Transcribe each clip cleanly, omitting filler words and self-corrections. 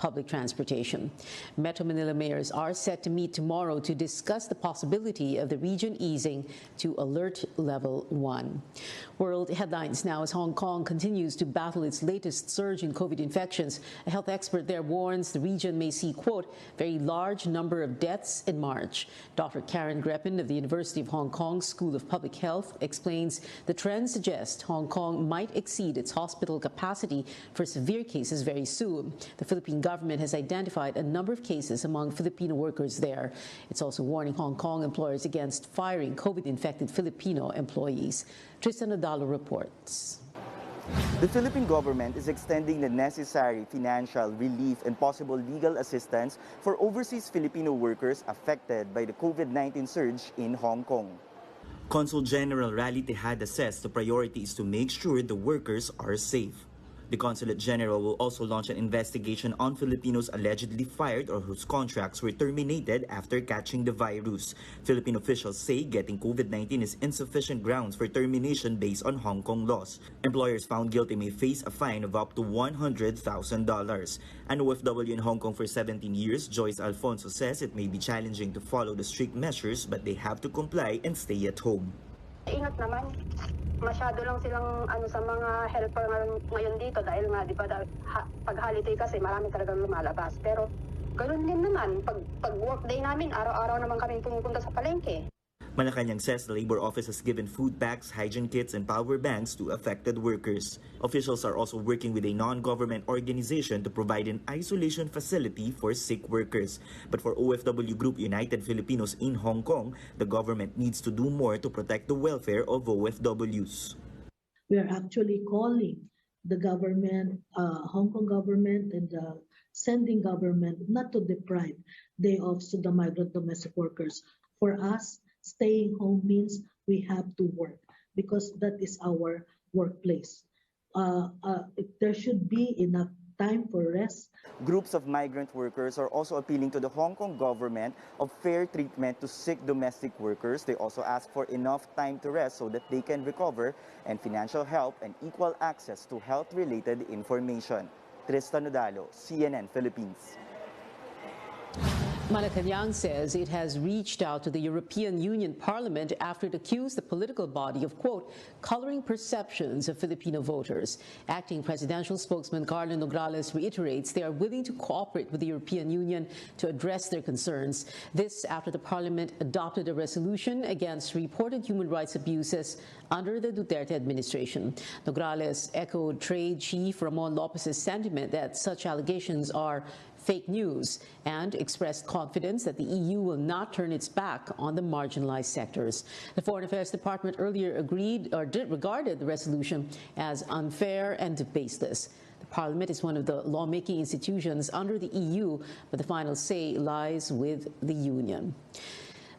public transportation. Metro Manila mayors are set to meet tomorrow to discuss the possibility of the region easing to alert level 1. World headlines now as Hong Kong continues to battle its latest surge in COVID infections. A health expert there warns the region may see, quote, very large number of deaths in March. Dr. Karen Greppin of the University of Hong Kong School of Public Health explains the trend suggests Hong Kong might exceed its hospital capacity for severe cases very soon. The Philippine government has identified a number of cases among Filipino workers there. It's also warning Hong Kong employers against firing COVID-infected Filipino employees. Tristan Odalo reports. The Philippine government is extending the necessary financial relief and possible legal assistance for overseas Filipino workers affected by the COVID-19 surge in Hong Kong. Consul General Rally Tejada says the priority is to make sure the workers are safe. The Consulate General will also launch an investigation on Filipinos allegedly fired or whose contracts were terminated after catching the virus. Philippine officials say getting COVID-19 is insufficient grounds for termination based on Hong Kong laws. Employers found guilty may face a fine of up to $100,000. An OFW in Hong Kong for 17 years, Joyce Alfonso says it may be challenging to follow the strict measures but they have to comply and stay at home. Ingat naman. Masyado lang silang sa mga helper ngayon dito dahil nga di ba pag holiday kasi marami talagang lumalabas. Pero ganoon din naman pag work day namin araw-araw naman kami pumupunta sa palengke. Malacanang says the labor office has given food packs, hygiene kits, and power banks to affected workers. Officials are also working with a non-government organization to provide an isolation facility for sick workers. But for OFW Group United Filipinos in Hong Kong, the government needs to do more to protect the welfare of OFWs. We are actually calling the government, Hong Kong government and the sending government not to deprive day offs to the migrant domestic workers. For us, staying home means we have to work because that is our workplace. There should be enough time for rest. Groups of migrant workers are also appealing to the Hong Kong government of fair treatment to sick domestic workers. They also ask for enough time to rest so that they can recover and financial help and equal access to health-related information. Tristan Odalo, CNN Philippines. Malacanang says it has reached out to the European Union Parliament after it accused the political body of, quote, coloring perceptions of Filipino voters. Acting presidential spokesman Carlo Nograles reiterates they are willing to cooperate with the European Union to address their concerns. This after the Parliament adopted a resolution against reported human rights abuses under the Duterte administration. Nograles echoed Trade Chief Ramon Lopez's sentiment that such allegations are fake news and expressed confidence that the EU will not turn its back on the marginalized sectors. The Foreign Affairs Department earlier regarded the resolution as unfair and baseless. The Parliament is one of the lawmaking institutions under the EU, but the final say lies with the Union.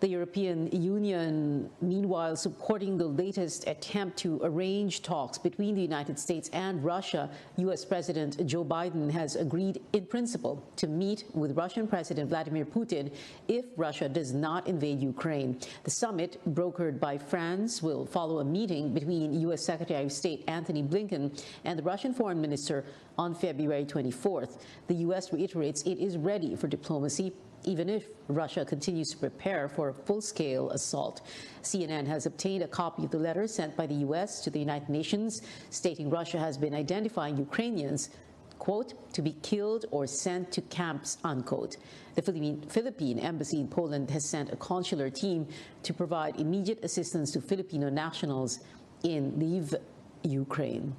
The European Union, meanwhile, supporting the latest attempt to arrange talks between the United States and Russia. U.S. President Joe Biden has agreed in principle to meet with Russian President Vladimir Putin if Russia does not invade Ukraine. The summit, brokered by France, will follow a meeting between U.S. Secretary of State Antony Blinken and the Russian Foreign Minister on February 24th. The U.S. reiterates it is ready for diplomacy, even if Russia continues to prepare for a full-scale assault. CNN has obtained a copy of the letter sent by the U.S. to the United Nations, stating Russia has been identifying Ukrainians, quote, to be killed or sent to camps, unquote. The Philippine embassy in Poland has sent a consular team to provide immediate assistance to Filipino nationals in Lviv, Ukraine.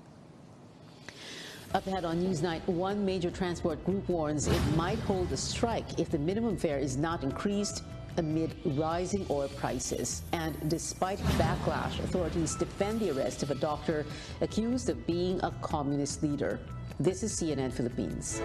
Up ahead on Newsnight, one major transport group warns it might hold a strike if the minimum fare is not increased amid rising oil prices. And despite backlash, authorities defend the arrest of a doctor accused of being a communist leader. This is CNN Philippines.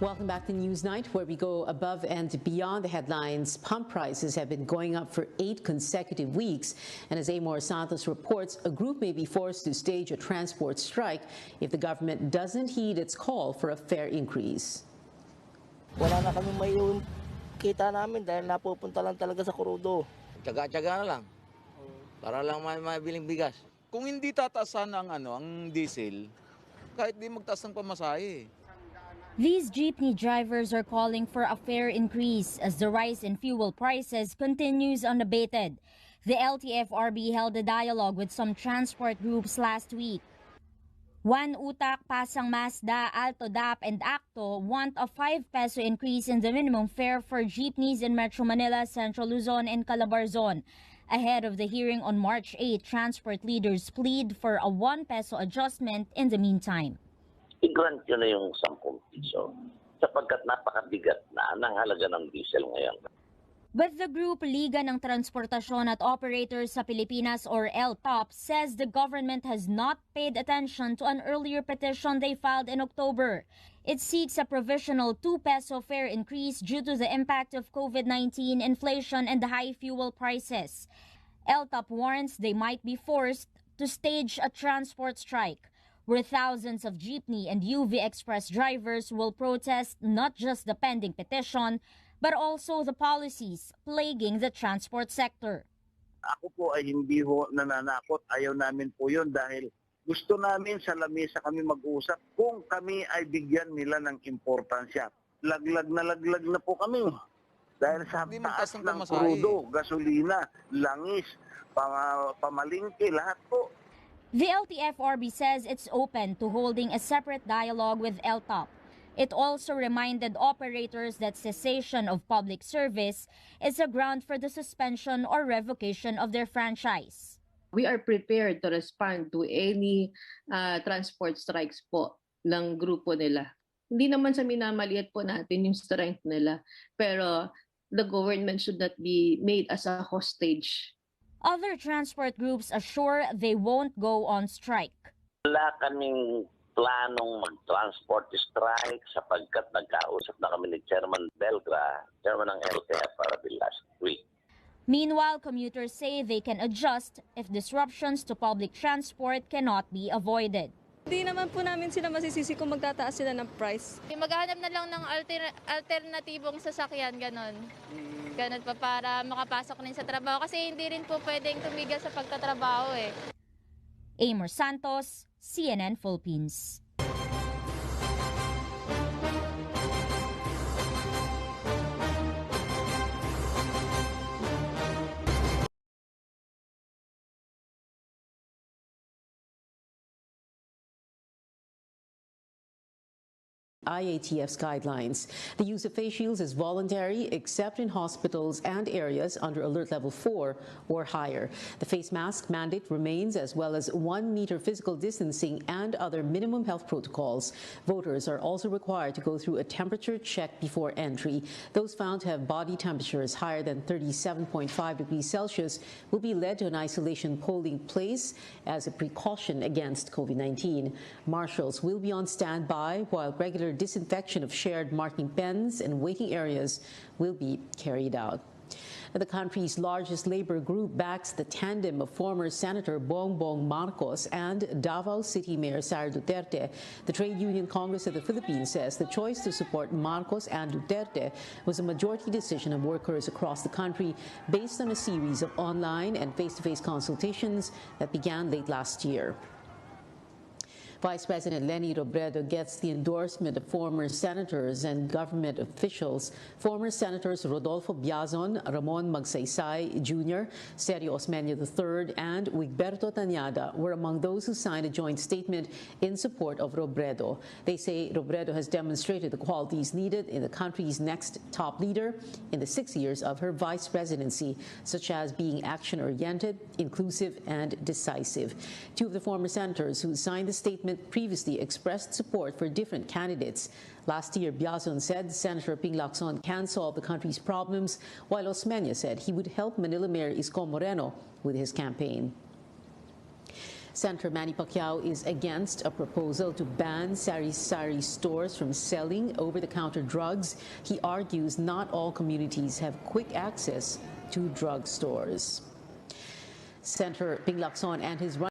Welcome back to Newsnight, where we go above and beyond the headlines. Pump prices have been going up for 8 consecutive weeks. And as Amor Santos reports, a group may be forced to stage a transport strike if the government doesn't heed its call for a fare increase. Wala na kami may kita namin dahil napupunta lang talaga sa krudo. Tsaga-tsaga na lang para lang mabiling bigas. Kung hindi tatasan ang diesel, kahit di magtaas ng pamasahe. These jeepney drivers are calling for a fare increase as the rise in fuel prices continues unabated. The LTFRB held a dialogue with some transport groups last week. One Utak, Pasang Mazda, Alto DAP, and Acto want a 5 peso increase in the minimum fare for jeepneys in Metro Manila, Central Luzon, and Calabarzon. Ahead of the hearing on March 8, transport leaders plead for a 1 peso adjustment in the meantime. I-grant yun na yung 10 piso sapagkat napakabigat na ng halaga ng diesel ngayon. But the group Liga ng Transportasyon at Operators sa Pilipinas or LTOP says the government has not paid attention to an earlier petition they filed in October. It seeks a provisional 2 peso fare increase due to the impact of COVID-19, inflation, and the high fuel prices. LTOP warns they might be forced to stage a transport strike, where thousands of jeepney and UV Express drivers will protest not just the pending petition, but also the policies plaguing the transport sector. Ako po ay hindi ho nananakot. Ayaw namin po yun dahil gusto namin sa lamesa kami mag-usap kung kami ay bigyan nila ng importansya. Laglag na po kami. Dahil sa taas ng krudo, gasolina, langis, pamalingki, lahat po. The LTFRB says it's open to holding a separate dialogue with LTOP. It also reminded operators that cessation of public service is a ground for the suspension or revocation of their franchise. We are prepared to respond to any transport strikes po ng grupo nila. Hindi naman sa minamaliit po natin yung strength nila, pero the government should not be made as a hostage. Other transport groups assure they won't go on strike. Wala kaming planong mag-transport strike sapagkat nagkausap na kami ni Chairman Belgra, Chairman ng LTFRB last week. Meanwhile, commuters say they can adjust if disruptions to public transport cannot be avoided. Hindi naman po namin sila masisisi kung magtataas sila ng price. Maghahanap na lang ng alternatibong sasakyan, ganon. Ganon pa para makapasok rin sa trabaho kasi hindi rin po pwedeng tumigil sa pagtatrabaho eh. Amor Santos, CNN Philippines. IATF's guidelines. The use of face shields is voluntary except in hospitals and areas under alert level 4 or higher. The face mask mandate remains, as well as 1 meter physical distancing and other minimum health protocols. Voters are also required to go through a temperature check before entry. Those found to have body temperatures higher than 37.5 degrees Celsius will be led to an isolation polling place as a precaution against COVID-19. Marshals will be on standby while regular disinfection of shared marking pens and waiting areas will be carried out. The country's largest labor group backs the tandem of former Senator Bongbong Marcos and Davao City Mayor Sara Duterte. The Trade Union Congress of the Philippines says the choice to support Marcos and Duterte was a majority decision of workers across the country based on a series of online and face-to-face consultations that began late last year. Vice President Leni Robredo gets the endorsement of former senators and government officials. Former Senators Rodolfo Biazon, Ramon Magsaysay Jr., Sergio Osmeña III, and Wigberto Tañada were among those who signed a joint statement in support of Robredo. They say Robredo has demonstrated the qualities needed in the country's next top leader in the 6 years of her vice presidency, such as being action-oriented, inclusive, and decisive. Two of the former senators who signed the statement previously expressed support for different candidates. Last year, Biazon said Senator Ping Lacson can solve the country's problems, while Osmeña said he would help Manila Mayor Isko Moreno with his campaign. Senator Manny Pacquiao is against a proposal to ban sari-sari stores from selling over-the-counter drugs. He argues not all communities have quick access to drug stores. Senator Ping Lacson and his running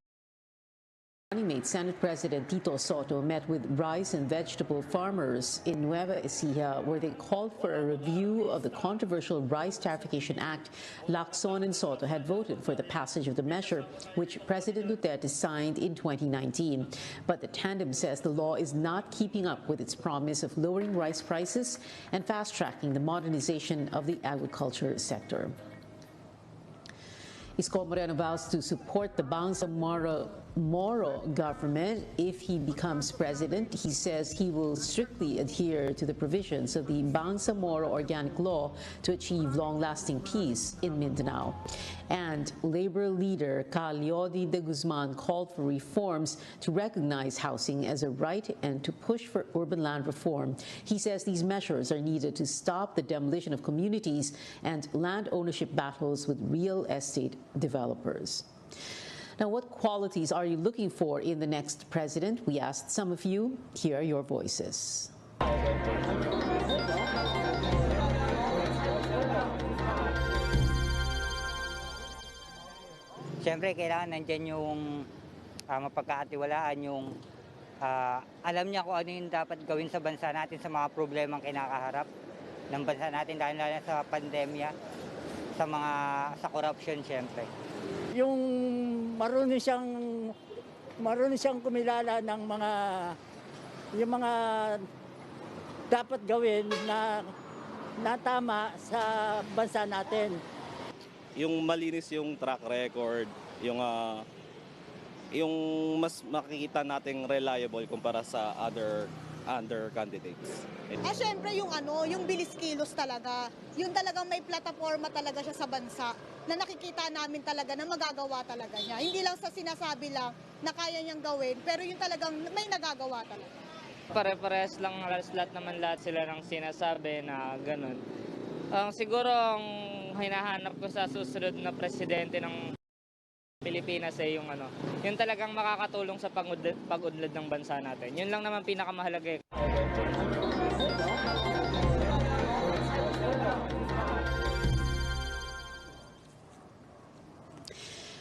mate, Senate President Tito Soto, met with rice and vegetable farmers in Nueva Ecija, where they called for a review of the controversial Rice Tarification Act. Lacson and Soto had voted for the passage of the measure, which President Duterte signed in 2019. But the tandem says the law is not keeping up with its promise of lowering rice prices and fast-tracking the modernization of the agriculture sector. Isko Moreno vows to support the Bangsamoro government if he becomes president. He says he will strictly adhere to the provisions of the Bangsamoro Organic Law to achieve long-lasting peace in Mindanao. And Labor leader Leody de Guzman called for reforms to recognize housing as a right and to push for urban land reform. He says these measures are needed to stop the demolition of communities and land ownership battles with real estate developers. Now, what qualities are you looking for in the next president? We asked some of you. Here are your voices. Siyempre, kailangan nandyan yung mapagkakatiwalaan, yung alam niya kung ano yung dapat gawin sa bansa natin sa mga problemang kinakaharap ng bansa natin dahil sa pandemya, sa corruption siyempre. Yung marunong siyang kumilala ng yung mga dapat gawin na tama sa bansa natin. Yung malinis yung track record, yung mas makikita nating reliable kumpara sa other candidates. Syempre yung bilis kilos talaga. Yung talagang may plataforma talaga siya sa bansa na nakikita namin talaga na magagawa talaga niya. Hindi lang sa sinasabi lang na kaya niyang gawin, pero yung talagang may nagagawa talaga. Pare-parehas lang lahat sila ng sinasabi na ganun. Siguro ang hinahanap ko sa susunod na presidente ng Pilipinas ay yung talagang makakatulong sa pag-unlad ng bansa natin. Yun lang naman pinakamahalaga.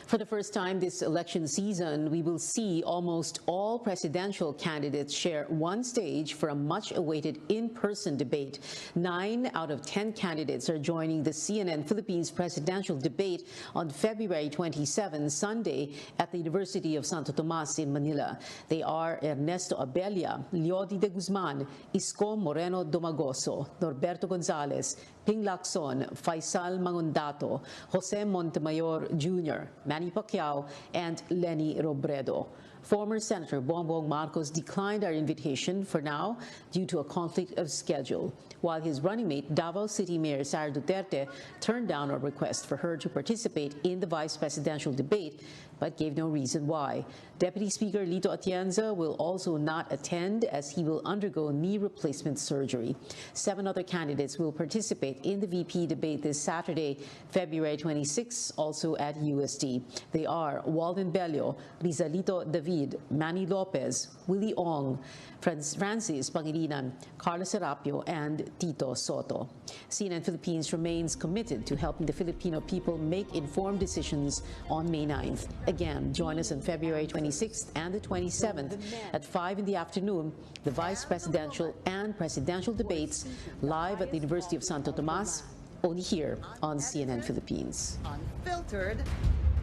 For the first time this election season, we will see almost all presidential candidates share one stage for a much-awaited in-person debate. 9 out of 10 candidates are joining the CNN Philippines presidential debate on February 27, Sunday, at the University of Santo Tomas in Manila. They are Ernesto Abella, Leody de Guzman, Isko Moreno Domagoso, Norberto Gonzales, Ping Lacson, Faisal Mangundato, Jose Montemayor Jr., Manny Pacquiao, and Lenny Robredo. Former Senator Bongbong Marcos declined our invitation for now due to a conflict of schedule, while his running mate, Davao City Mayor Sara Duterte, turned down our request for her to participate in the vice presidential debate, but gave no reason why. Deputy Speaker Lito Atienza will also not attend as he will undergo knee replacement surgery. 7 other candidates will participate in the VP debate this Saturday, February 26, also at UST. They are Walden Bello, Rizalito David, Manny Lopez, Willie Ong, Francis Pangilinan, Carlos Serapio, and Tito Soto. CNN Philippines remains committed to helping the Filipino people make informed decisions on May 9th. Again, join us on February 26th and the 27th at 5 in the afternoon, the vice presidential and presidential debates live at the University of Santo Tomas, only here on CNN Philippines. Unfiltered,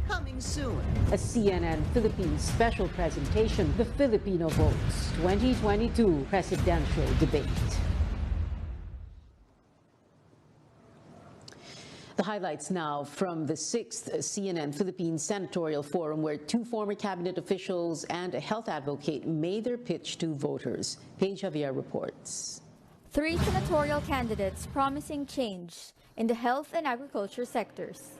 coming soon. A CNN Philippines special presentation, The Filipino Votes 2022 Presidential Debate. The highlights now from the 6th CNN Philippines Senatorial Forum, where 2 former cabinet officials and a health advocate made their pitch to voters. Paige Javier reports. 3 senatorial candidates promising change in the health and agriculture sectors.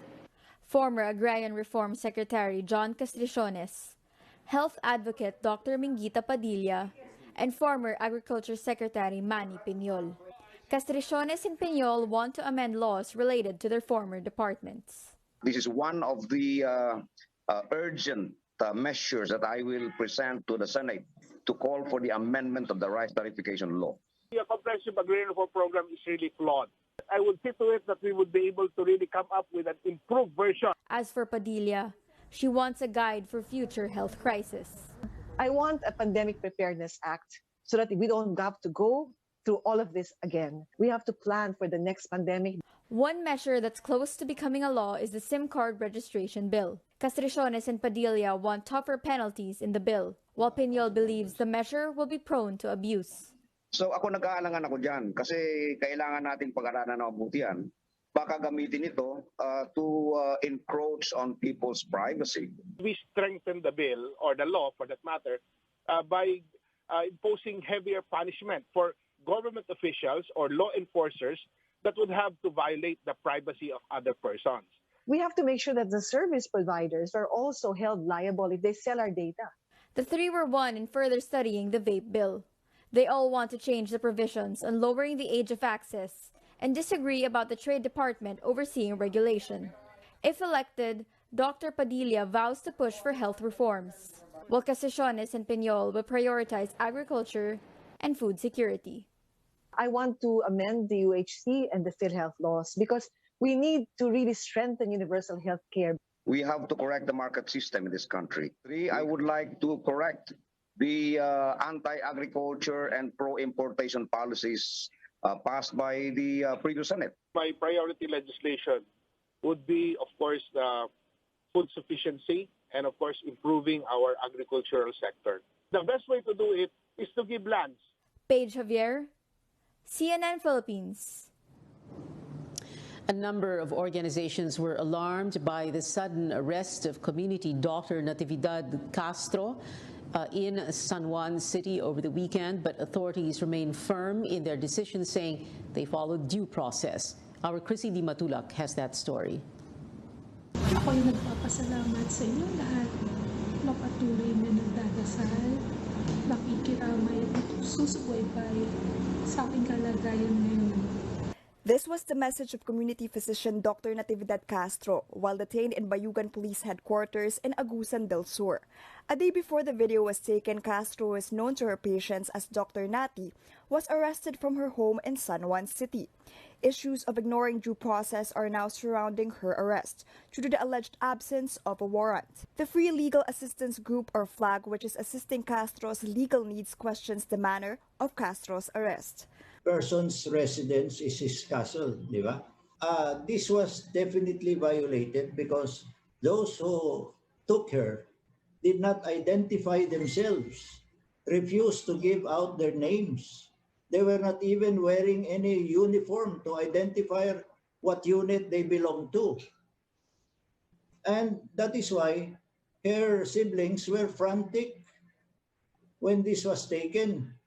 Former Agrarian Reform Secretary John Castriciones, health advocate Dr. Mingita Padilla, and former Agriculture Secretary Manny Piñol. Castriciones and Piñol want to amend laws related to their former departments. This is one of the urgent measures that I will present to the Senate to call for the amendment of the rice tarification law. The comprehensive agrarian reform program is really flawed. I would see to it that we would be able to really come up with an improved version. As for Padilla, she wants a guide for future health crisis. I want a pandemic preparedness act so that we don't have to go through all of this again. We have to plan for the next pandemic. One measure that's close to becoming a law is the SIM card registration bill. Castriciones and Padilla want tougher penalties in the bill, while Piñol believes the measure will be prone to abuse. So ako nag-aalangan ako dyan kasi kailangan nating pag-aralan ng mabuti yan. Baka gamitin ito to encroach on people's privacy. We strengthen the bill, or the law for that matter, by imposing heavier punishment for government officials or law enforcers that would have to violate the privacy of other persons. We have to make sure that the service providers are also held liable if they sell our data. The three were one in further studying the vape bill. They all want to change the provisions on lowering the age of access and disagree about the Trade Department overseeing regulation. If elected, Dr. Padilla vows to push for health reforms, while Castriciones and Piñol will prioritize agriculture and food security. I want to amend the UHC and the PhilHealth laws because we need to really strengthen universal health care. We have to correct the market system in this country. Three, I would like to correct the anti-agriculture and pro-importation policies passed by the previous Senate. My priority legislation would be, of course, the food sufficiency and, of course, improving our agricultural sector. The best way to do it is to give lands. Paige Javier, CNN Philippines. A number of organizations were alarmed by the sudden arrest of community doctor Natividad Castro in San Juan City over the weekend, but authorities remain firm in their decision, saying they followed due process. Our Chrissy Di Matulak has that story. Ako'y nagpapasalamat sa inyo lahat na patuloy na nagdadasal, nakikiramay at susubaybay sa aking kalagayan ngayon. This was the message of community physician Dr. Natividad Castro while detained in Bayugan Police Headquarters in Agusan del Sur. A day before the video was taken, Castro, who is known to her patients as Dr. Nati, was arrested from her home in San Juan City. Issues of ignoring due process are now surrounding her arrest due to the alleged absence of a warrant. The Free Legal Assistance Group, or FLAG, which is assisting Castro's legal needs, questions the manner of Castro's arrest. Person's residence is his castle, di ba? This was definitely violated because those who took her did not identify themselves, refused to give out their names. They were not even wearing any uniform to identify what unit they belong to. And that is why her siblings were frantic when this was taken.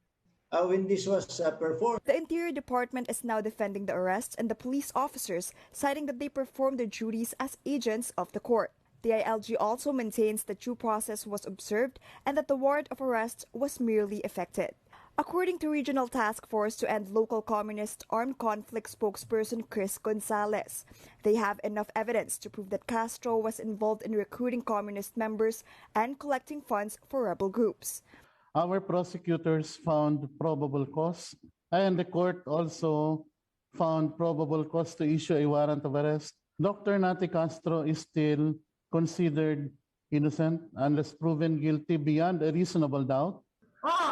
When this was performed. The Interior Department is now defending the arrest and the police officers, citing that they performed their duties as agents of the court. The ILG also maintains that due process was observed and that the warrant of arrest was merely effected. According to Regional Task Force to End Local Communist Armed Conflict spokesperson Chris Gonzalez, they have enough evidence to prove that Castro was involved in recruiting communist members and collecting funds for rebel groups. Our prosecutors found probable cause, and the court also found probable cause to issue a warrant of arrest. Dr. Nati Castro is still considered innocent unless proven guilty beyond a reasonable doubt. Oo,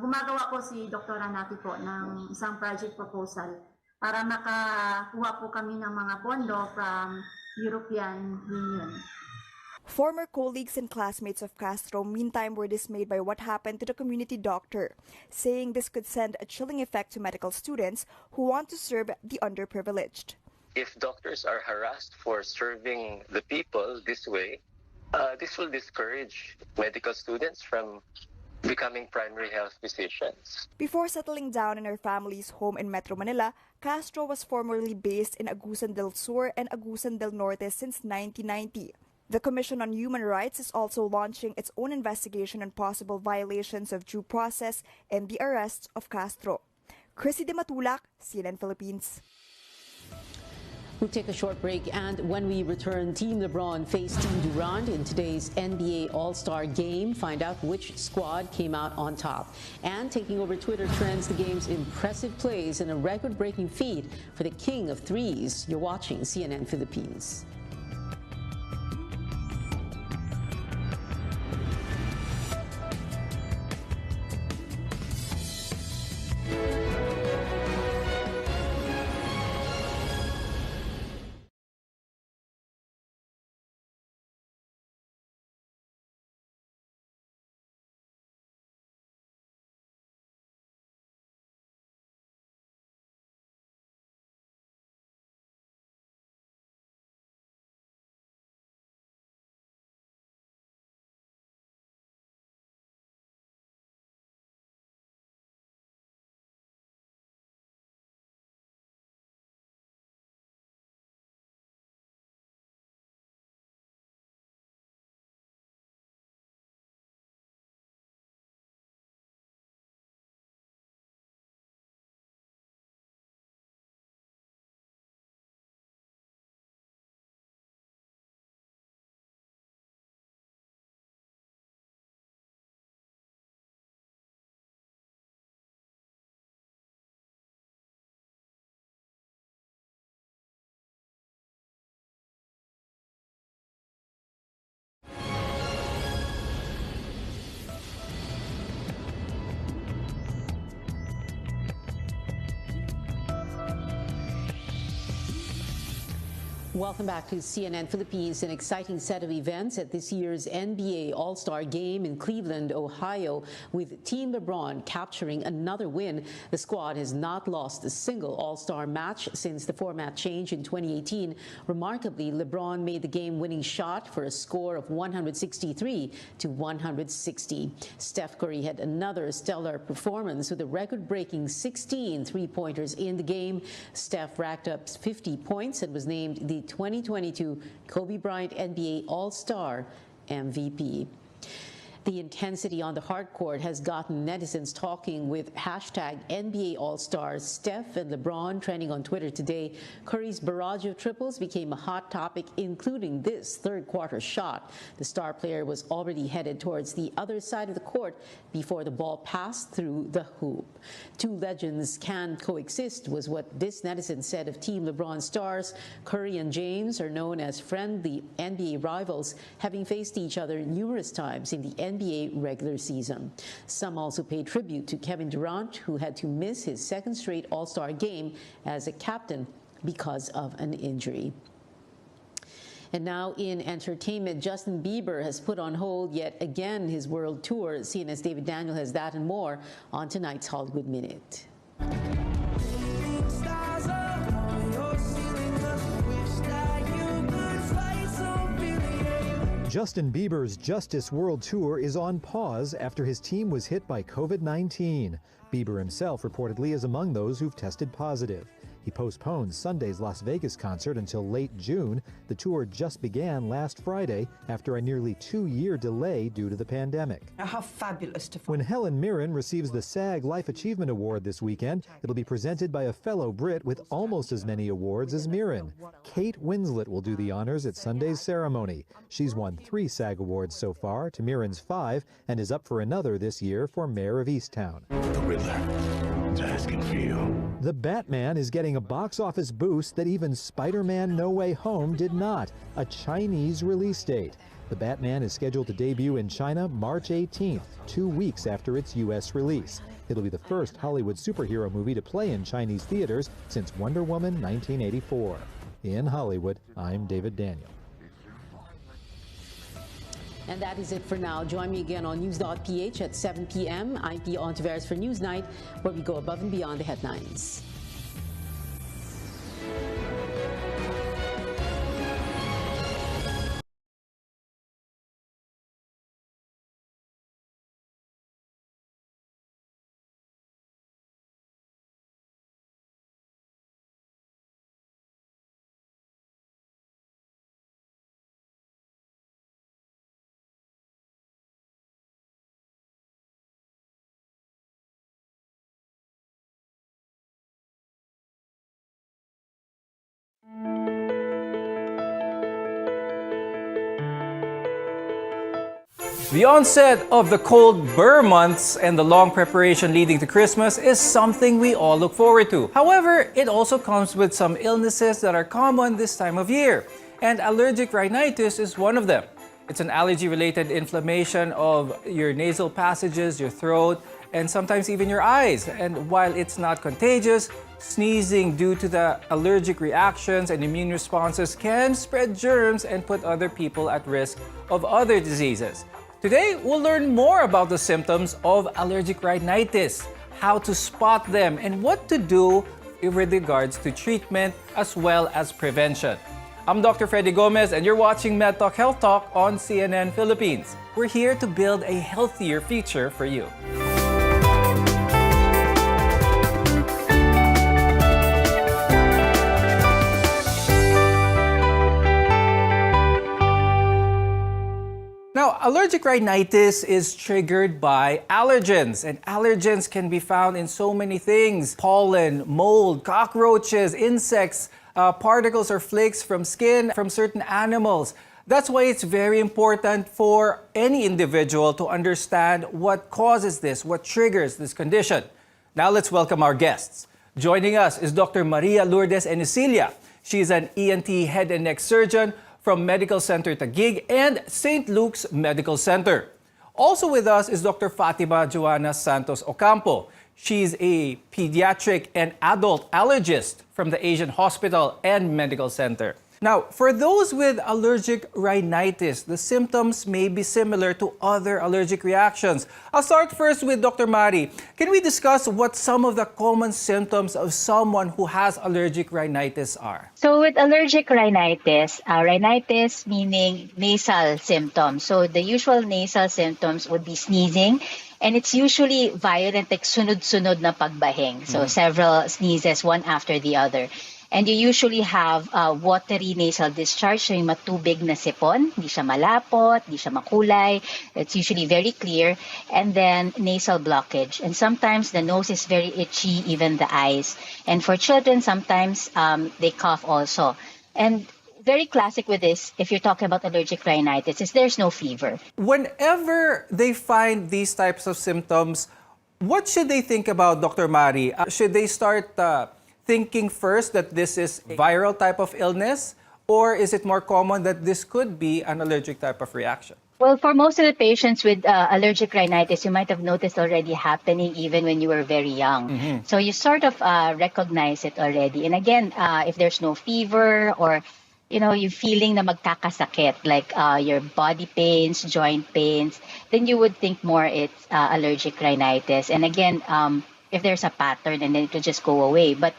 gumagawa po si Dr. Nati po ng isang project proposal para makakuha po kami ng mga pondo from European Union. Former colleagues and classmates of Castro, meantime, were dismayed by what happened to the community doctor, saying this could send a chilling effect to medical students who want to serve the underprivileged. If doctors are harassed for serving the people this way, this will discourage medical students from becoming primary health physicians. Before settling down in her family's home in Metro Manila, Castro was formerly based in Agusan del Sur and Agusan del Norte since 1990. The Commission on Human Rights is also launching its own investigation on possible violations of due process and the arrest of Castro. Chrissy Di Matulak, CNN Philippines. We'll take a short break, and when we return, Team LeBron faced Team Durant in today's NBA All-Star Game. Find out which squad came out on top. And taking over Twitter trends, the game's impressive plays and a record-breaking feat for the king of threes. You're watching CNN Philippines. Welcome back to CNN Philippines. An exciting set of events at this year's NBA All-Star Game in Cleveland, Ohio, with Team LeBron capturing another win. The squad has not lost a single All-Star match since the format change in 2018. Remarkably, LeBron made the game-winning shot for a score of 163 to 160. Steph Curry had another stellar performance with a record-breaking 16 three-pointers in the game. Steph racked up 50 points and was named the 2022 Kobe Bryant NBA All-Star MVP. The intensity on the hardcourt has gotten netizens talking, with hashtag NBA All-Stars Steph and LeBron trending on Twitter today. Curry's barrage of triples became a hot topic, including this third-quarter shot. The star player was already headed towards the other side of the court before the ball passed through the hoop. Two legends can coexist, was what this netizen said of Team LeBron stars. Curry and James are known as friendly NBA rivals, having faced each other numerous times in the NBA regular season. Some also paid tribute to Kevin Durant, who had to miss his second straight All-Star game as a captain because of an injury. And now in entertainment, Justin Bieber has put on hold yet again his world tour. CNN's David Daniel has that and more on tonight's Hollywood Minute. Justin Bieber's Justice World Tour is on pause after his team was hit by COVID-19. Bieber himself reportedly is among those who've tested positive. He postponed Sunday's Las Vegas concert until late June. The tour just began last Friday after a nearly 2-year delay due to the pandemic. How fabulous to When Helen Mirren receives the SAG Life Achievement Award this weekend, it'll be presented by a fellow Brit with almost as many awards as Mirren. Kate Winslet will do the honors at Sunday's ceremony. She's won 3 SAG awards so far, to Mirren's 5, and is up for another this year for Mayor of Easttown. The Riddler is asking for you. The Batman is getting a box office boost that even Spider-Man No Way Home did not, a Chinese release date. The Batman is scheduled to debut in China March 18th, 2 weeks after its U.S. release. It'll be the first Hollywood superhero movie to play in Chinese theaters since Wonder Woman 1984. In Hollywood, I'm David Daniel. And that is it for now. Join me again on News.ph at 7 p.m. I'm Pia Ontiveros for Newsnight, where we go above and beyond the headlines. The onset of the cold Burr months and the long preparation leading to Christmas is something we all look forward to. However, it also comes with some illnesses that are common this time of year, and allergic rhinitis is one of them. It's an allergy-related inflammation of your nasal passages, your throat, and sometimes even your eyes. And while it's not contagious, sneezing due to the allergic reactions and immune responses can spread germs and put other people at risk of other diseases. Today, we'll learn more about the symptoms of allergic rhinitis, how to spot them, and what to do with regards to treatment as well as prevention. I'm Dr. Freddy Gomez, and you're watching MedTalk Health Talk on CNN Philippines. We're here to build a healthier future for you. Now, allergic rhinitis is triggered by allergens, and allergens can be found in so many things: pollen, mold, cockroaches, insects, particles or flakes from skin from certain animals. That's why it's very important for any individual to understand what causes this, what triggers this condition. Now let's welcome our guests. Joining us is Dr. Maria Lourdes Enicilia. She's an ENT head and neck surgeon from Medical Center Taguig and St. Luke's Medical Center. Also with us is Dr. Fatima Joanna Santos Ocampo. She's a pediatric and adult allergist from the Asian Hospital and Medical Center. Now, for those with allergic rhinitis, the symptoms may be similar to other allergic reactions. I'll start first with Dr. Mari. Can we discuss what some of the common symptoms of someone who has allergic rhinitis are? So with allergic rhinitis, rhinitis meaning nasal symptoms. So the usual nasal symptoms would be sneezing, and it's usually violent, like sunod-sunod na pagbahing. So several sneezes, one after the other. And you usually have watery nasal discharge, so yung matubig na sipon, hindi siya malapot, hindi siya makulay, it's usually very clear, and then nasal blockage. And sometimes the nose is very itchy, even the eyes. And for children, sometimes they cough also. And very classic with this, if you're talking about allergic rhinitis, is there's no fever. Whenever they find these types of symptoms, what should they think about, Dr. Mari? Should they start thinking first that this is a viral type of illness, or is it more common that this could be an allergic type of reaction? Well, for most of the patients with allergic rhinitis, you might have noticed already happening even when you were very young. So you sort of recognize it already. And again, if there's no fever or you're feeling na magkakasakit, like your body pains, joint pains, then you would think more it's allergic rhinitis. And again, if there's a pattern, and then it will just go away. But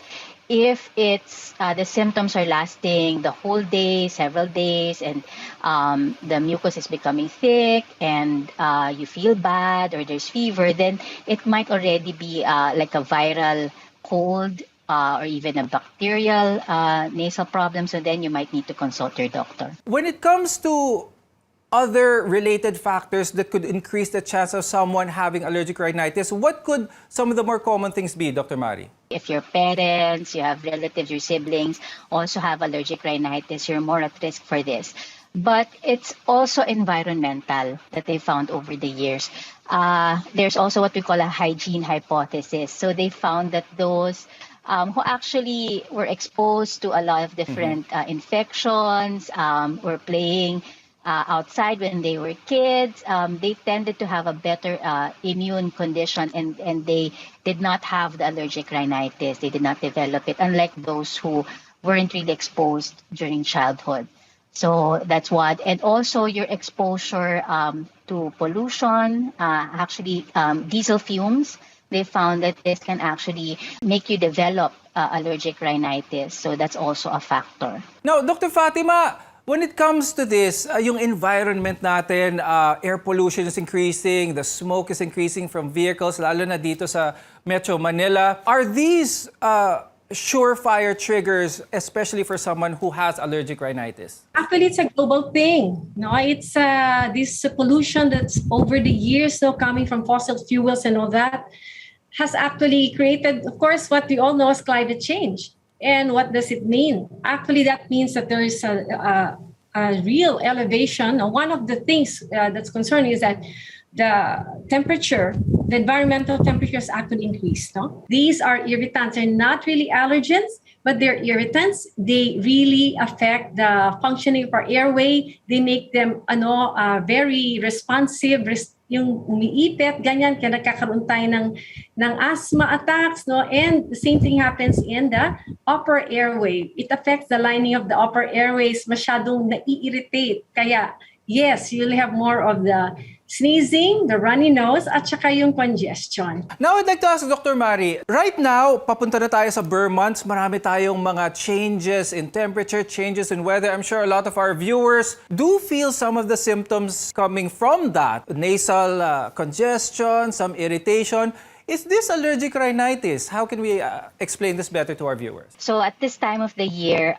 if it's the symptoms are lasting the whole day, several days, and the mucus is becoming thick, and you feel bad, or there's fever, then it might already be like a viral cold, or even a bacterial nasal problem. So then you might need to consult your doctor. When it comes to other related factors that could increase the chance of someone having allergic rhinitis, what could some of the more common things be, Dr. Mari? If your parents, you have relatives, your siblings also have allergic rhinitis, you're more at risk for this. But it's also environmental that they found over the years. There's also what we call a hygiene hypothesis. So they found that those who actually were exposed to a lot of different infections, were playing outside when they were kids, they tended to have a better immune condition, and they did not have the allergic rhinitis. They did not develop it, unlike those who weren't really exposed during childhood. So that's what. And also your exposure to pollution, actually diesel fumes, they found that this can actually make you develop allergic rhinitis. So that's also a factor. Now, Dr. Fatima, when it comes to this, yung environment natin, air pollution is increasing, the smoke is increasing from vehicles, lalo na dito sa Metro Manila. Are these surefire triggers, especially for someone who has allergic rhinitis? Actually, it's a global thing. No, it's this pollution that's over the years, coming from fossil fuels and all that, has actually created, of course, what we all know is climate change. And what does it mean? Actually, that means that there is real elevation. One of the things that's concerning is that the temperature, the environmental temperatures actually increased. No? These are irritants. They're not really allergens, but they're irritants. They really affect the functioning of our airway. They make them very responsive, yung umiipit, ganyan, kaya nagkakaroon tayo ng asthma attacks, no? And the same thing happens in the upper airway. It affects the lining of the upper airways, masyadong nai-irritate. Kaya, yes, you'll have more of the sneezing, the runny nose, at saka yung congestion. Now, I'd like to ask Dr. Mari, right now, papunta na tayo sa Burr months. Marami tayong mga changes in temperature, changes in weather. I'm sure a lot of our viewers do feel some of the symptoms coming from that. Nasal congestion, some irritation. Is this allergic rhinitis? How can we explain this better to our viewers? So at this time of the year,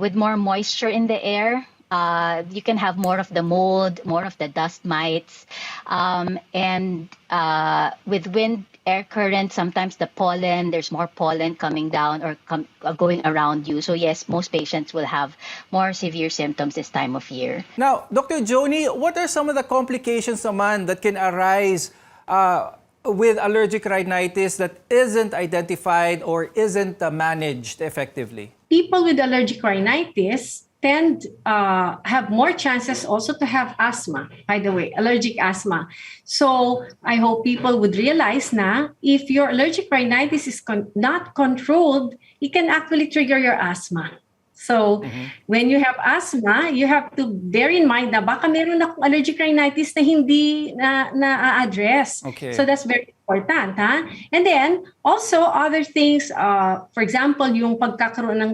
with more moisture in the air, you can have more of the mold, more of the dust mites, and with wind, air current, sometimes the pollen, there's more pollen coming down or going around you. So yes, most patients will have more severe symptoms this time of year. Now, Dr. Joni, what are some of the complications naman that can arise with allergic rhinitis that isn't identified or isn't managed effectively? People with allergic rhinitis tend have more chances also to have asthma, by the way, allergic asthma. So I hope people would realize na if your allergic rhinitis is not controlled, it can actually trigger your asthma. So when you have asthma, you have to bear in mind na baka meron akong allergic rhinitis na hindi na-address. Okay. So that's very important. Ha? And then also other things, for example, yung pagkakaroon ng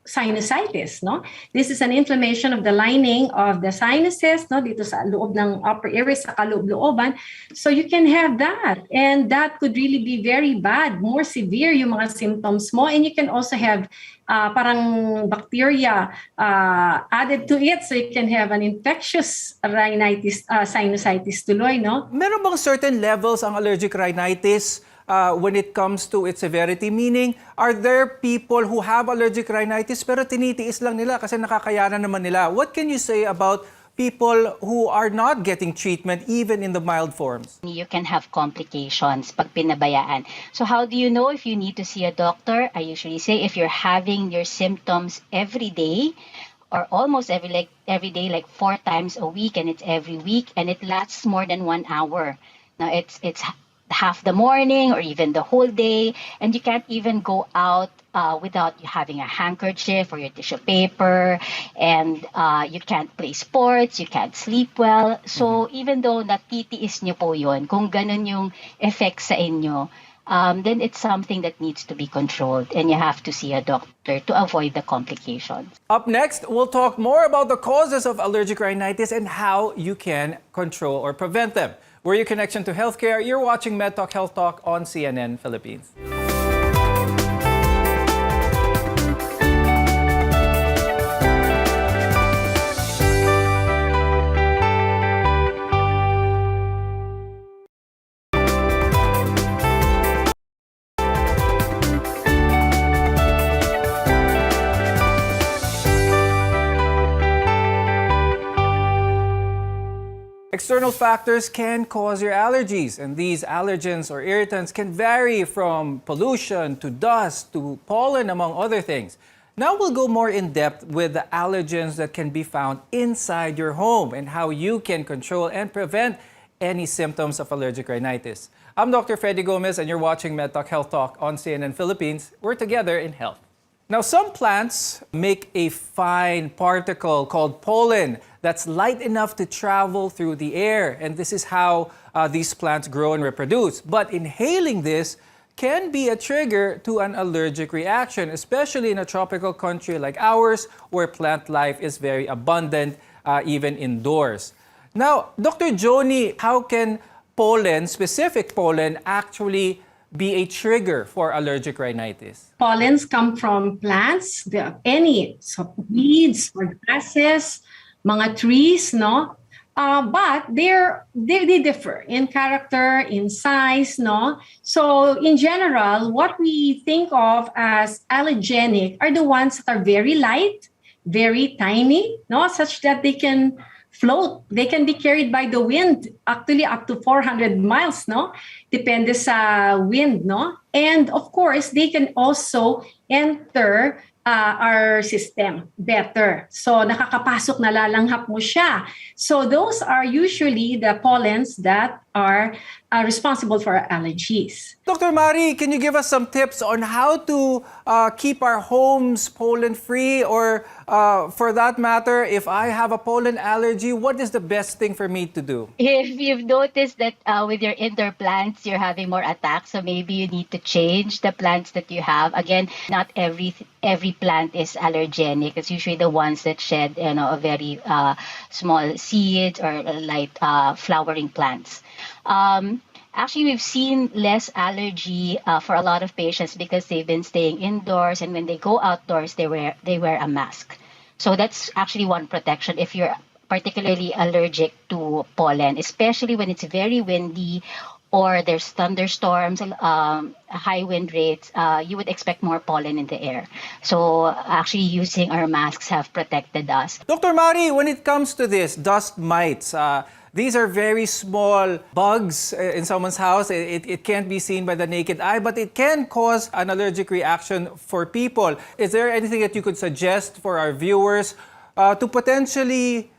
sinusitis, no? This is an inflammation of the lining of the sinuses, no? Dito sa loob ng upper airways, sa kaloob-looban. So you can have that. And that could really be very bad, more severe yung mga symptoms mo. And you can also have parang bacteria added to it. So you can have an infectious rhinitis, sinusitis tuloy, no? Meron bang certain levels ang allergic rhinitis when it comes to its severity? Meaning, are there people who have allergic rhinitis pero tinitiis lang nila kasi nakakayanan naman nila? What can you say about people who are not getting treatment even in the mild forms? You can have complications pag pinabayaan. So how do you know if you need to see a doctor? I usually say if you're having your symptoms every day or almost every day, like 4 times a week, and it's every week, and it lasts more than 1 hour. Now it's half the morning or even the whole day, and you can't even go out without you having a handkerchief or your tissue paper, and you can't play sports, you can't sleep well. So even though natitiis nyo po yun, kung ganun yung effect sa inyo, then it's something that needs to be controlled, and you have to see a doctor to avoid the complications. Up next, we'll talk more about the causes of allergic rhinitis and how you can control or prevent them. We're your connection to healthcare. You're watching MedTalk Health Talk on CNN Philippines. External factors can cause your allergies, and these allergens or irritants can vary from pollution to dust to pollen, among other things. Now we'll go more in depth with the allergens that can be found inside your home and how you can control and prevent any symptoms of allergic rhinitis. I'm Dr. Freddy Gomez, and you're watching MedTalk Health Talk on CNN Philippines. We're together in health. Now, some plants make a fine particle called pollen that's light enough to travel through the air, and this is how these plants grow and reproduce. But inhaling this can be a trigger to an allergic reaction, especially in a tropical country like ours, where plant life is very abundant, even indoors. Now, Dr. Joni, how can pollen, specific pollen, actually be a trigger for allergic rhinitis? Pollens come from plants, so weeds or grasses, mga trees, no? But they differ in character, in size, no? So in general, what we think of as allergenic are the ones that are very light, very tiny, no, such that they can float. They can be carried by the wind, actually up to 400 miles, no? Depende sa wind, no? And of course, they can also enter our system better. So nakakapasok, nalalanghap mo siya. So those are usually the pollens that are responsible for allergies. Dr. Mari, can you give us some tips on how to keep our homes pollen-free? Or for that matter, if I have a pollen allergy, what is the best thing for me to do? If you've noticed that with your indoor plants, you're having more attacks, so maybe you need to change the plants that you have. Again, not every plant is allergenic. It's usually the ones that shed, a very small seeds or light flowering plants. Actually, we've seen less allergy for a lot of patients because they've been staying indoors, and when they go outdoors, they wear a mask. So that's actually one protection if you're particularly allergic to pollen, especially when it's very windy or there's thunderstorms, high wind rates, you would expect more pollen in the air. So actually using our masks have protected us. Dr. Mari, when it comes to this, dust mites, these are very small bugs in someone's house. It can't be seen by the naked eye, but it can cause an allergic reaction for people. Is there anything that you could suggest for our viewers to potentially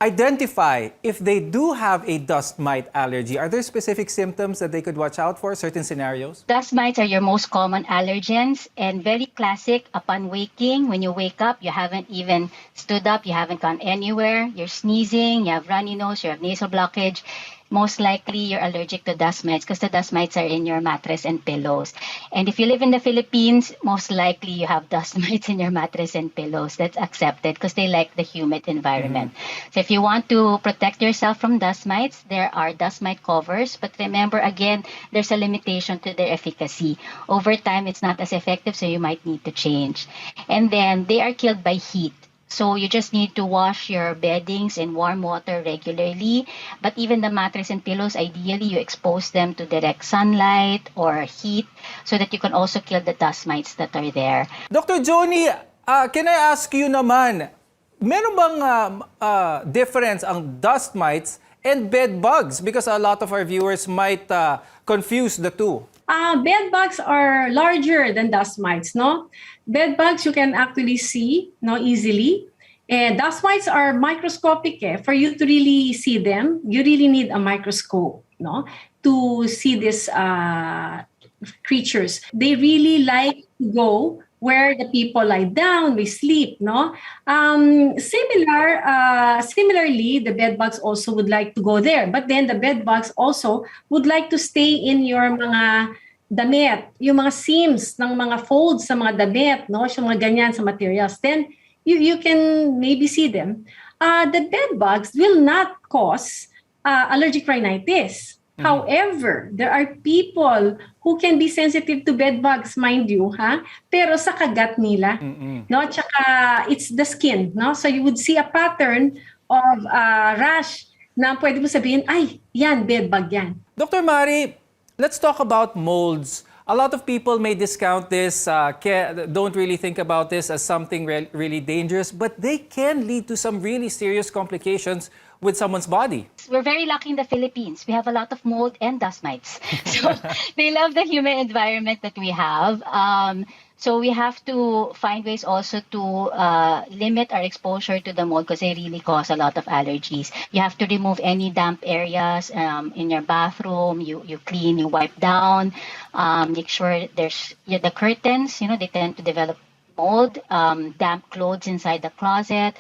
identify if they do have a dust mite allergy? Are there specific symptoms that they could watch out for, certain scenarios? Dust mites are your most common allergens and very classic upon waking. When you wake up, you haven't even stood up, you haven't gone anywhere, you're sneezing, you have runny nose, you have nasal blockage. Most likely you're allergic to dust mites because the dust mites are in your mattress and pillows. And if you live in the Philippines, most likely you have dust mites in your mattress and pillows. That's accepted because they like the humid environment. So if you want to protect yourself from dust mites, there are dust mite covers. But remember, again, there's a limitation to their efficacy. Over time, it's not as effective, so you might need to change. And then they are killed by heat. So you just need to wash your beddings in warm water regularly. But even the mattress and pillows, ideally you expose them to direct sunlight or heat so that you can also kill the dust mites that are there. Dr. Joni, can I ask you naman, meron bang difference ang dust mites and bed bugs? Because a lot of our viewers might confuse the two. Bed bugs are larger than dust mites, no? Bed bugs you can actually see, no, easily. And dust mites are microscopic. For you to really see them, you really need a microscope, no, to see these creatures. They really like to go where the people lie down, we sleep, no? Similarly, the bed bugs also would like to go there. But then the bed bugs also would like to stay in your mga damit, yung mga seams ng mga folds sa mga damit, no? Yung mga ganyan sa materials. Then you can maybe see them. The bed bugs will not cause allergic rhinitis. However, there are people who can be sensitive to bed bugs, mind you, pero sa kagat nila, no? Tsaka it's the skin, no? So you would see a pattern of rash na pwede mo sabihin, ay, yan, bed bug yan. Dr. Mari, let's talk about molds. A lot of people may discount this, don't really think about this as something really dangerous, but they can lead to some really serious complications with someone's body. We're very lucky in the Philippines. We have a lot of mold and dust mites. So they love the humid environment that we have. So we have to find ways also to limit our exposure to the mold because they really cause a lot of allergies. You have to remove any damp areas in your bathroom. You clean, you wipe down. Make sure there's the curtains, they tend to develop mold, damp clothes inside the closet.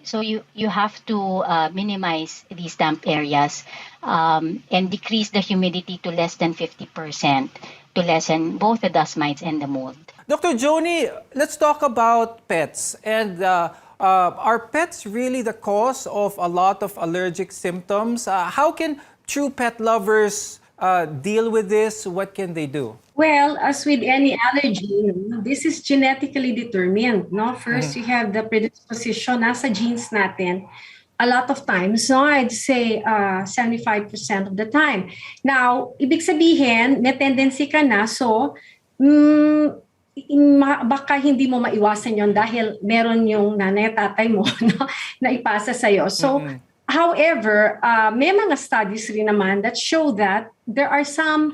So you have to minimize these damp areas and decrease the humidity to less than 50% to lessen both the dust mites and the mold. Dr. Joni, let's talk about pets. And are pets really the cause of a lot of allergic symptoms? How can true pet lovers deal with this? What can they do? Well, as with any allergy, this is genetically determined. No? First, you have the predisposition nasa genes natin. A lot of times, no, I'd say 75% of the time. Now, ibig sabihin, may tendency ka na, so baka hindi mo maiwasan yon dahil meron yung nanay at tatay mo no, na ipasa sa'yo. So, however, may mga studies rin naman that show that there are some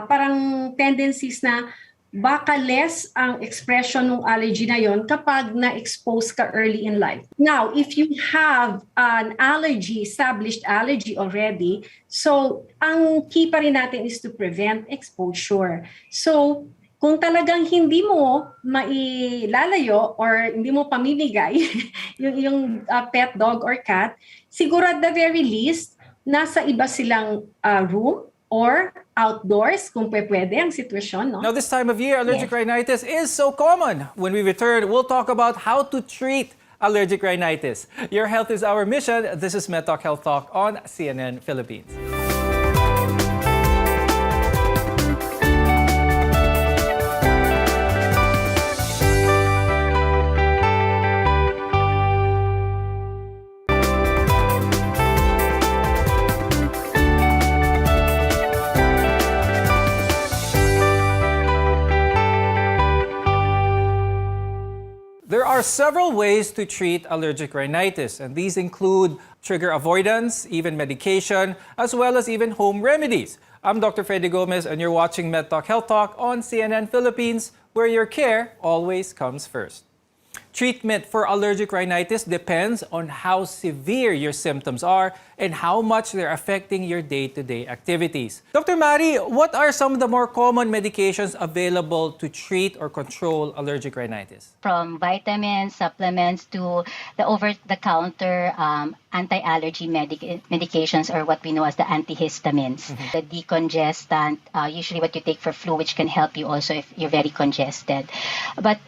parang tendencies na baka less ang expression ng allergy na yon kapag na-expose ka early in life. Now, if you have an allergy, established allergy already, so ang key pa rin natin is to prevent exposure. So, kung talagang hindi mo mailalayo or hindi mo pamimigay yung pet dog or cat, siguro at the very least, nasa iba silang room or outdoors kung pwede ang sitwasyon. No? Now this time of year, allergic rhinitis is so common. When we return, we'll talk about how to treat allergic rhinitis. Your health is our mission. This is MedTalk Health Talk on CNN Philippines. There are several ways to treat allergic rhinitis, and these include trigger avoidance, even medication, as well as even home remedies. I'm Dr. Freddy Gomez, and you're watching MedTalk Health Talk on CNN Philippines, where your care always comes first. Treatment for allergic rhinitis depends on how severe your symptoms are and how much they're affecting your day-to-day activities. Dr. Mari, what are some of the more common medications available to treat or control allergic rhinitis? From vitamins, supplements, to the over-the-counter anti-allergy medications, or what we know as the antihistamines. The decongestant, usually what you take for flu, which can help you also if you're very congested. But,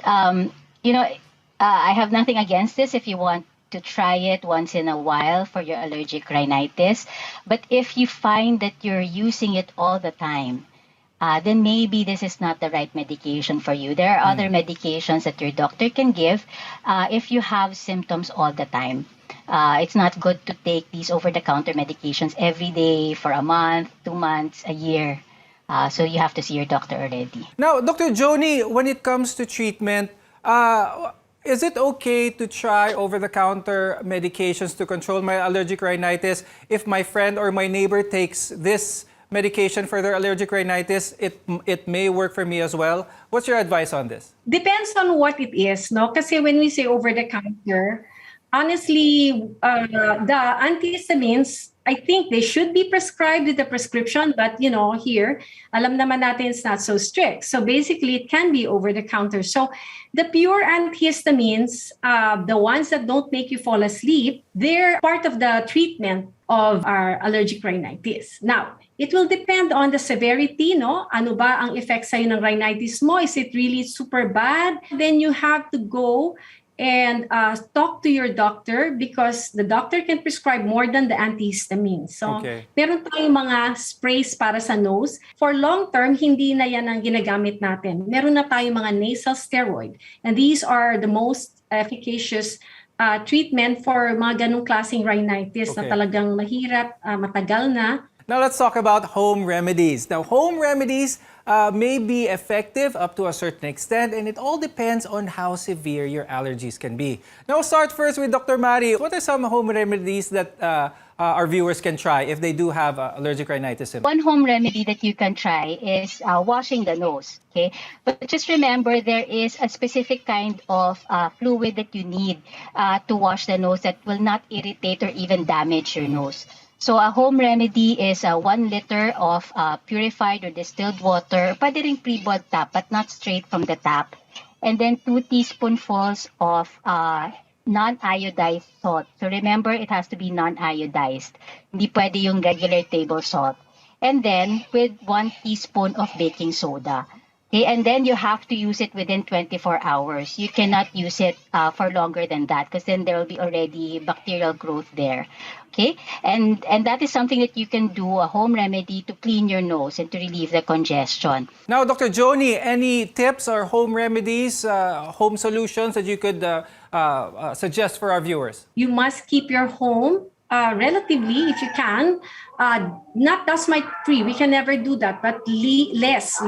I have nothing against this if you want to try it once in a while for your allergic rhinitis. But if you find that you're using it all the time, then maybe this is not the right medication for you. There are other medications that your doctor can give if you have symptoms all the time. It's not good to take these over-the-counter medications every day for a month, 2 months, a year. So you have to see your doctor already. Now, Dr. Joni, when it comes to treatment, is it okay to try over-the-counter medications to control my allergic rhinitis? If my friend or my neighbor takes this medication for their allergic rhinitis, it may work for me as well. What's your advice on this? Depends on what it is, no? Kasi when we say over-the-counter, honestly, the antihistamines, I think they should be prescribed with a prescription, but here, alam naman natin it's not so strict. So basically, it can be over the counter. So the pure antihistamines, the ones that don't make you fall asleep, they're part of the treatment of our allergic rhinitis. Now, it will depend on the severity, no? Ano ba ang effect sa'yo ng rhinitis mo? Is it really super bad? Then you have to go and talk to your doctor because the doctor can prescribe more than the antihistamines. So, meron tayong mga sprays para sa nose. For long term, hindi na yan ang ginagamit natin. Meron na tayong mga nasal steroid. And these are the most efficacious treatment for mga ganong klaseng rhinitis na talagang mahirap, matagal na. Now let's talk about home remedies. Now, home remedies may be effective up to a certain extent, and it all depends on how severe your allergies can be. Now, we'll start first with Dr. Mari. What are some home remedies that our viewers can try if they do have allergic rhinitis symptoms? One home remedy that you can try is washing the nose. Okay, but just remember there is a specific kind of fluid that you need to wash the nose that will not irritate or even damage your nose. So a home remedy is 1 liter of purified or distilled water, pwede rin pre-boiled tap, but not straight from the tap. And then 2 teaspoonfuls of non-iodized salt. So remember, it has to be non-iodized. Hindi pwede yung regular table salt. And then with 1 teaspoon of baking soda. Okay, and then you have to use it within 24 hours. You cannot use it for longer than that because then there will be already bacterial growth there. Okay, and that is something that you can do, a home remedy to clean your nose and to relieve the congestion. Now, Dr. Joni, any tips or home remedies, home solutions that you could suggest for our viewers? You must keep your home relatively, if you can, not dust mite free. We can never do that, but less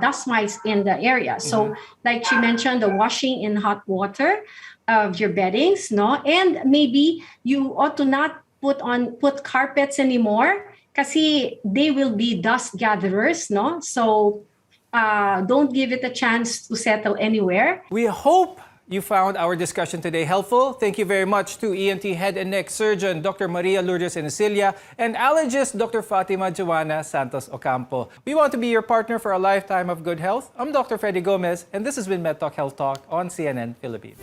dust mites in the area. So, like she mentioned, the washing in hot water of your beddings, no, and maybe you ought to not put carpets anymore, kasi they will be dust gatherers, no. So, don't give it a chance to settle anywhere. We hope you found our discussion today helpful. Thank you very much to ENT Head and Neck Surgeon Dr. Maria Lourdes Enicilia and allergist Dr. Fatima Joanna Santos Ocampo. We want to be your partner for a lifetime of good health. I'm Dr. Freddy Gomez, and this has been MedTalk Health Talk on CNN Philippines.